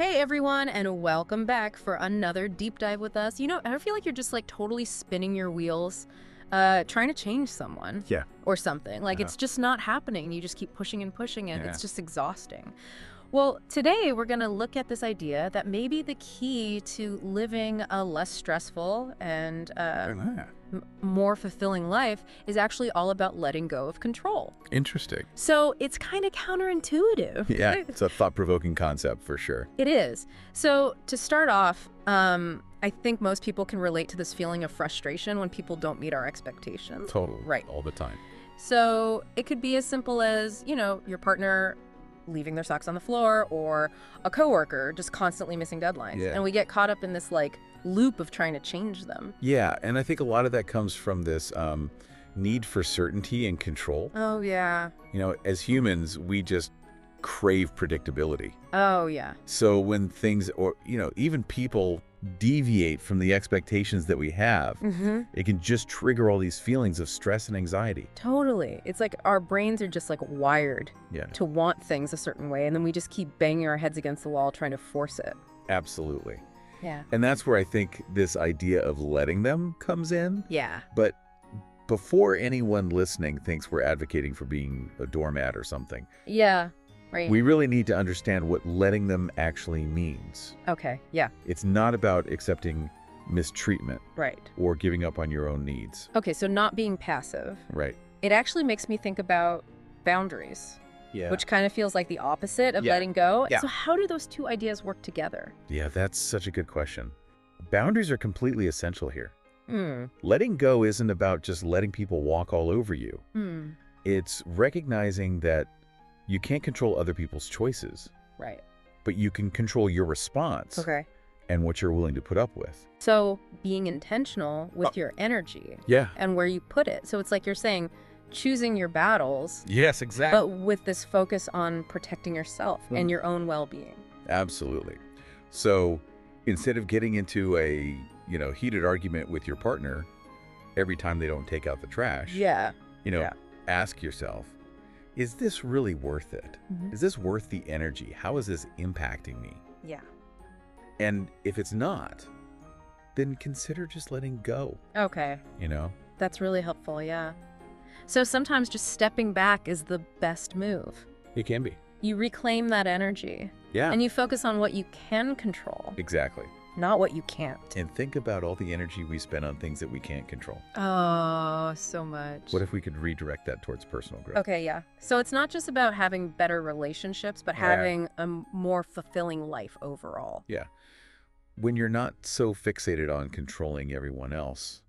Hey everyone, and welcome back for another deep dive with us. I feel like you're just like totally spinning your wheels, trying to change someone Yeah. or something. Like it's just not happening. You just keep pushing and pushing and Yeah. it's just exhausting. Well, today we're going to look at this idea that maybe the key to living a less stressful and more fulfilling life is actually all about letting go of control. Interesting. So it's kind of counterintuitive. Yeah, it's a thought-provoking concept for sure. It is. So to start off, I think most people can relate to this feeling of frustration when people don't meet our expectations. Totally. Right. All the time. So it could be as simple as, your partner leaving their socks on the floor or a coworker just constantly missing deadlines. Yeah. And we get caught up in this loop of trying to change them. Yeah, and I think a lot of that comes from this need for certainty and control. Oh, yeah. As humans, we just crave predictability. Oh, yeah. So when things, or, even people deviate from the expectations that we have, it can just trigger all these feelings of stress and anxiety. Totally. It's like our brains are just wired Yeah. to want things a certain way. And then we just keep banging our heads against the wall trying to force it. Absolutely. Yeah. And that's where I think this idea of letting them comes in. Yeah. But before anyone listening thinks we're advocating for being a doormat or something, Yeah. Right. we really need to understand what letting them actually means. Okay. Yeah. It's not about accepting mistreatment Right. or giving up on your own needs. Okay. So not being passive. Right. It actually makes me think about boundaries, Yeah. which kind of feels like the opposite of Yeah. letting go. Yeah. So how do those two ideas work together? Yeah, that's such a good question. Boundaries are completely essential here. Hmm. Letting go isn't about just letting people walk all over you. Hmm. It's recognizing that you can't control other people's choices, Right. but you can control your response Okay. and what you're willing to put up with. So being intentional with your energy Yeah. and where you put it. So it's like you're saying, choosing your battles, Yes, exactly. but with this focus on protecting yourself and your own well-being. Absolutely. So instead of getting into a, heated argument with your partner every time they don't take out the trash, Yeah. ask yourself, is this really worth it? Mhm. Is this worth the energy? How is this impacting me? Yeah. And if it's not, then consider just letting go, Okay. That's really helpful. Yeah. So sometimes just stepping back is the best move. It can be. You reclaim that energy Yeah, and you focus on what you can control, exactly. not what you can't. And think about all the energy we spend on things that we can't control. Oh, so much. What if we could redirect that towards personal growth? Okay, yeah. So it's not just about having better relationships, but Yeah. having a more fulfilling life overall. Yeah. When you're not so fixated on controlling everyone else,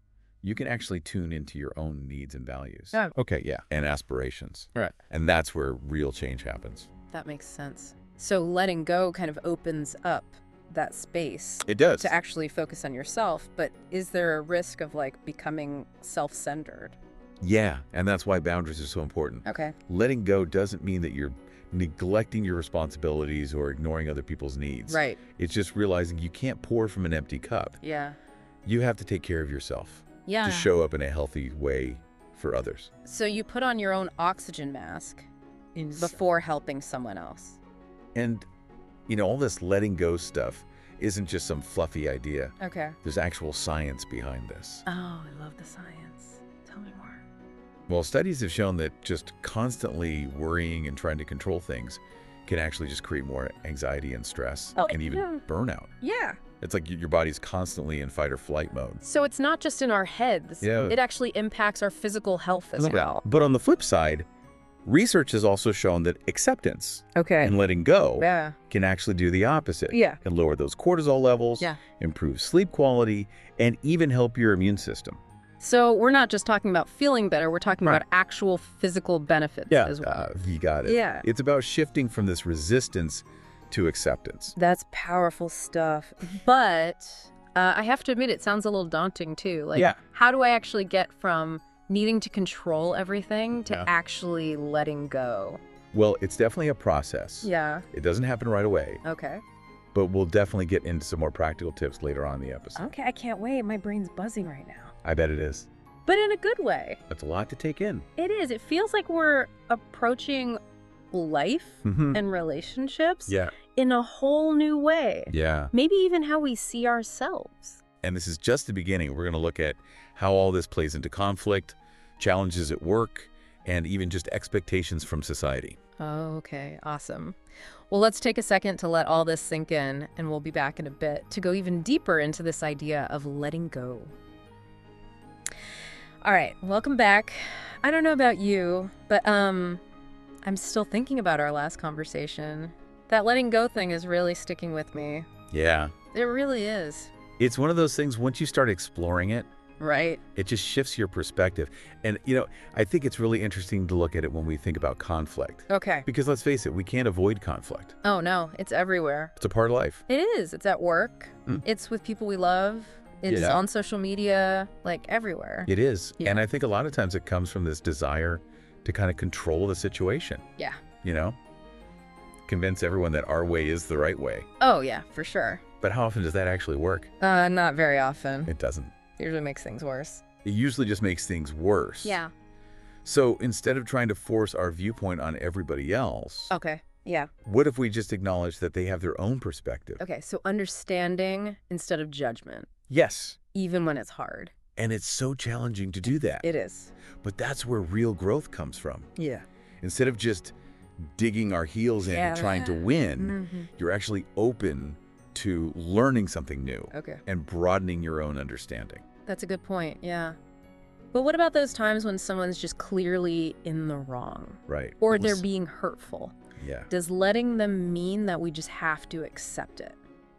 you can actually tune into your own needs and values. Oh. Okay, yeah. And aspirations. Right. And that's where real change happens. That makes sense. So letting go kind of opens up that space It does. to actually focus on yourself, but is there a risk of becoming self-centered? Yeah, and that's why boundaries are so important. Okay. Letting go doesn't mean that you're neglecting your responsibilities or ignoring other people's needs. Right. It's just realizing you can't pour from an empty cup. Yeah. You have to take care of yourself Yeah. to show up in a healthy way for others. So you put on your own oxygen mask before helping someone else. And, all this letting go stuff isn't just some fluffy idea. Okay. There's actual science behind this. Oh, I love the science. Tell me more. Well, studies have shown that just constantly worrying and trying to control things can actually just create more anxiety and stress and even yeah. burnout. Yeah. It's like your body's constantly in fight or flight mode. So it's not just in our heads. Yeah. It actually impacts our physical health as well. But on the flip side, research has also shown that acceptance Okay. and letting go Yeah. can actually do the opposite. Yeah. Can lower those cortisol levels, Yeah. improve sleep quality, and even help your immune system. So we're not just talking about feeling better, we're talking Right. about actual physical benefits as well. You got it. Yeah. It's about shifting from this resistance to acceptance. That's powerful stuff. But I have to admit, it sounds a little daunting too. Yeah. How do I actually get from needing to control everything to Yeah. actually letting go? Well, it's definitely a process. Yeah. It doesn't happen right away, Okay. but we'll definitely get into some more practical tips later on in the episode. Okay, I can't wait. My brain's buzzing right now. I bet it is. But in a good way. That's a lot to take in. It is. It feels like we're approaching life and relationships Yeah. in a whole new way. Yeah. Maybe even how we see ourselves. And this is just the beginning. We're going to look at how all this plays into conflict, challenges at work, and even just expectations from society. Okay, awesome. Well, let's take a second to let all this sink in, and we'll be back in a bit to go even deeper into this idea of letting go. All right, welcome back. I don't know about you, but I'm still thinking about our last conversation. That letting go thing is really sticking with me. Yeah. It really is. It's one of those things, once you start exploring it, Right. it just shifts your perspective. And, I think it's really interesting to look at it when we think about conflict. Okay. Because let's face it, we can't avoid conflict. Oh, no, it's everywhere. It's a part of life. It is. It's at work. It's with people we love. It's on social media, like everywhere. It is. Yeah. And I think a lot of times it comes from this desire to kind of control the situation. Yeah. Convince everyone that our way is the right way. Oh, yeah, for sure. But how often does that actually work? Not very often. It doesn't. Usually makes things worse. It usually just makes things worse. Yeah. So instead of trying to force our viewpoint on everybody else, Okay. Yeah. what if we just acknowledge that they have their own perspective? Okay, so understanding instead of judgment, Yes. even when it's hard. And it's so challenging to do that. It is. But that's where real growth comes from. Yeah. Instead of just digging our heels in and trying to win, you're actually open to learning something new Okay. and broadening your own understanding. That's a good point, yeah. But what about those times when someone's just clearly in the wrong? Right. Or they're being hurtful? Yeah. Does letting them mean that we just have to accept it?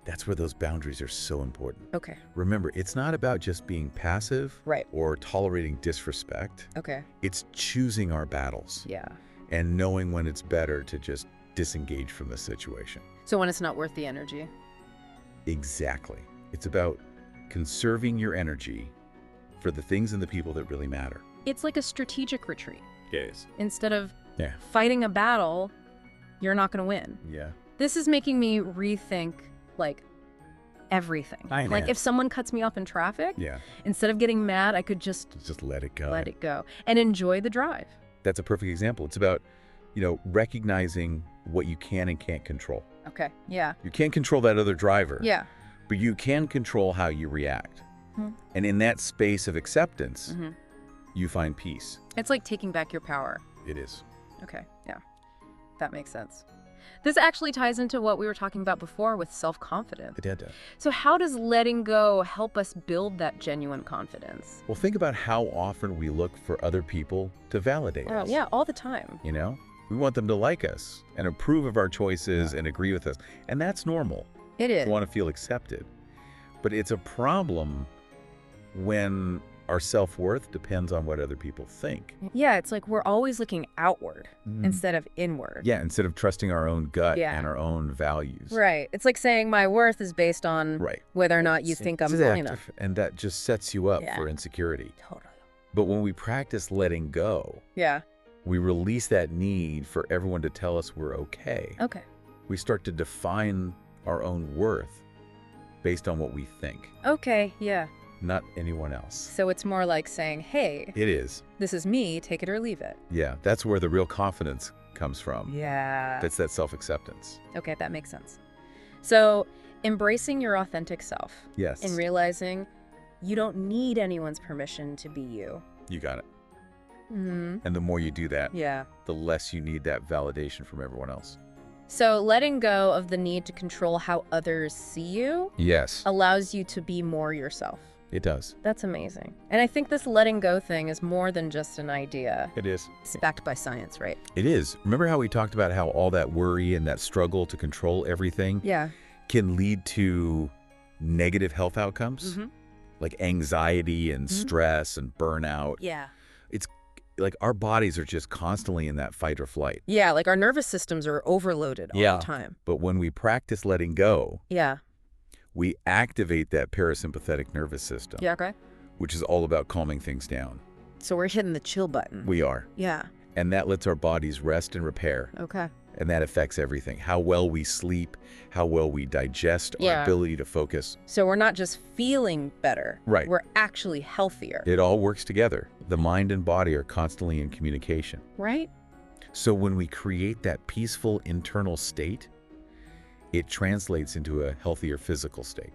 That's where those boundaries are so important. Okay. Remember, it's not about just being passive Right. or tolerating disrespect. Okay. It's choosing our battles Yeah. and knowing when it's better to just disengage from the situation. So when it's not worth the energy? Exactly. It's about conserving your energy for the things and the people that really matter. It's like a strategic retreat. Yes. Instead of Yeah. fighting a battle, you're not going to win. Yeah. This is making me rethink, like, everything. I know. Like, if someone cuts me off in traffic, Yeah. instead of getting mad, I could just let it go. let it go and enjoy the drive. That's a perfect example. It's about, recognizing what you can and can't control. Okay. Yeah. You can't control that other driver. Yeah. But you can control how you react. Mhm. And in that space of acceptance, hmm you find peace. It's like taking back your power. It is. Okay. Yeah. That makes sense. This actually ties into what we were talking about before with self-confidence. It did. So how does letting go help us build that genuine confidence? Well, think about how often we look for other people to validate us. Yeah, all the time. We want them to like us and approve of our choices and agree with us. And that's normal. It is. We want to feel accepted. But it's a problem when our self-worth depends on what other people think. Yeah, it's like we're always looking outward instead of inward. Yeah, instead of trusting our own gut Yeah. and our own values. Right. It's like saying my worth is based on Right. whether or not you think I'm good enough. And that just sets you up Yeah. for insecurity. Totally. But when we practice letting go, Yeah. we release that need for everyone to tell us we're okay. Okay. We start to define our own worth based on what we think, Okay, yeah. not anyone else. So it's more like saying, hey, It is. this is me, take it or leave it. Yeah, that's where the real confidence comes from. Yeah. That's that self-acceptance. Okay, that makes sense. So embracing your authentic self Yes. and realizing you don't need anyone's permission to be you. You got it. Mm-hmm. And the more you do that, Yeah. the less you need that validation from everyone else. So letting go of the need to control how others see you Yes, allows you to be more yourself. it does. That's amazing. And I think this letting go thing is more than just an idea. It is. It's backed by science, right? It is. Remember how we talked about how all that worry and that struggle to control everything Yeah. can lead to negative health outcomes? Mm-hmm. Like anxiety and stress and burnout. Yeah. It's like our bodies are just constantly in that fight or flight. Yeah, like our nervous systems are overloaded all Yeah. the time. But when we practice letting go, Yeah. we activate that parasympathetic nervous system, Yeah, okay. which is all about calming things down. So we're hitting the chill button. We are. Yeah. And that lets our bodies rest and repair. Okay. And that affects everything. How well we sleep, how well we digest, our Yeah. ability to focus. So we're not just feeling better. Right. We're actually healthier. It all works together. The mind and body are constantly in communication. Right? So when we create that peaceful internal state, it translates into a healthier physical state.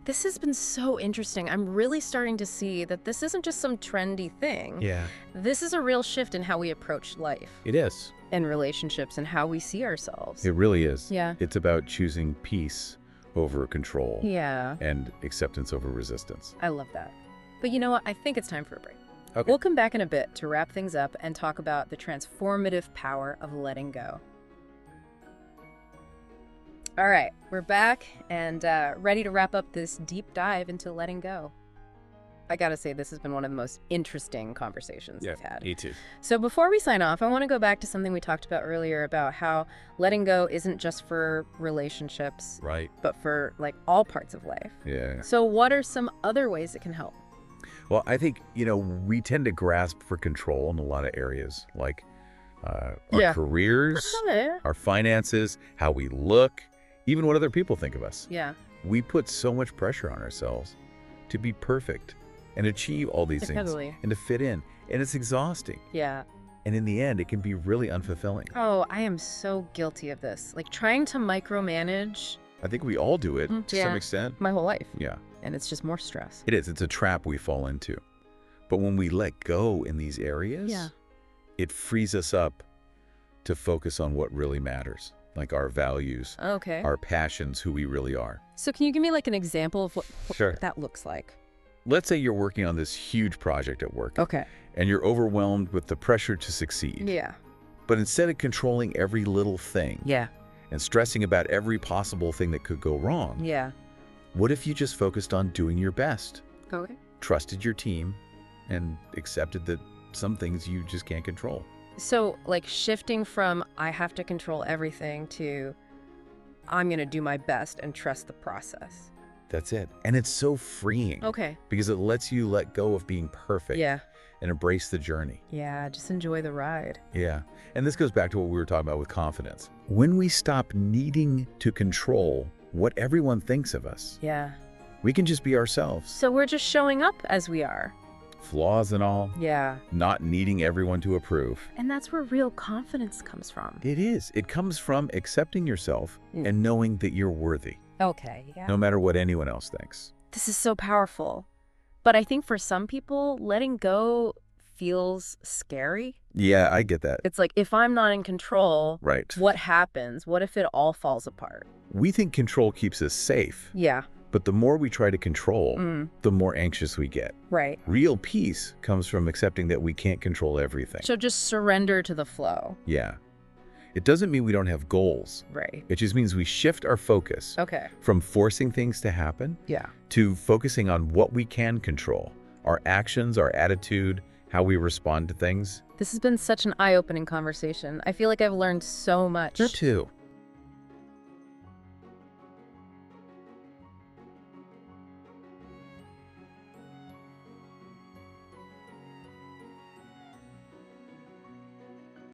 This has been so interesting. I'm really starting to see that this isn't just some trendy thing. Yeah. This is a real shift in how we approach life It is. and relationships and how we see ourselves. It really is. Yeah. It's about choosing peace over control. Yeah. And acceptance over resistance. I love that. But you know what? I think it's time for a break. Okay. We'll come back in a bit to wrap things up and talk about the transformative power of letting go. All right, we're back and ready to wrap up this deep dive into letting go. I gotta say, this has been one of the most interesting conversations we've had. Me too. So before we sign off, I want to go back to something we talked about earlier about how letting go isn't just for relationships, Right. but for like all parts of life. Yeah. So what are some other ways it can help? Well, I think, we tend to grasp for control in a lot of areas, like our careers, our finances, how we look, even what other people think of us. Yeah. We put so much pressure on ourselves to be perfect and achieve all these things Totally. and to fit in. And it's exhausting. Yeah. And in the end, it can be really unfulfilling. Oh, I am so guilty of this. Like trying to micromanage I think we all do it to some yeah. extent. my whole life. Yeah, And it's just more stress. it is. It's a trap we fall into. But when we let go in these areas, Yeah. it frees us up to focus on what really matters, like our values, Okay. our passions, who we really are. So can you give me like an example of what Sure. that looks like? Let's say you're working on this huge project at work, Okay. and you're overwhelmed with the pressure to succeed. Yeah. But instead of controlling every little thing Yeah. and stressing about every possible thing that could go wrong, Yeah. what if you just focused on doing your best, Okay. trusted your team, and accepted that some things you just can't control? So like shifting from I have to control everything to I'm going to do my best and trust the process. That's it. And it's so freeing Okay. because it lets you let go of being perfect Yeah. and embrace the journey. Yeah. Just enjoy the ride. Yeah. And this goes back to what we were talking about with confidence. When we stop needing to control what everyone thinks of us, Yeah. we can just be ourselves, So we're just showing up as we are. flaws and all, Yeah. not needing everyone to approve. And that's where real confidence comes from. It is. It comes from accepting yourself and knowing that you're worthy, Okay. Yeah. no matter what anyone else thinks. This is so powerful. But I think for some people, letting go feels scary. Yeah, I get that. It's like, if I'm not in control, Right. what happens? What if it all falls apart? We think control keeps us safe, Yeah. but the more we try to control, the more anxious we get. Right. Real peace comes from accepting that we can't control everything. So just surrender to the flow. Yeah. It doesn't mean we don't have goals. Right. It just means we shift our focus Okay. from forcing things to happen Yeah. to focusing on what we can control, our actions, our attitude, how we respond to things. This has been such an eye-opening conversation. I feel like I've learned so much. Me too.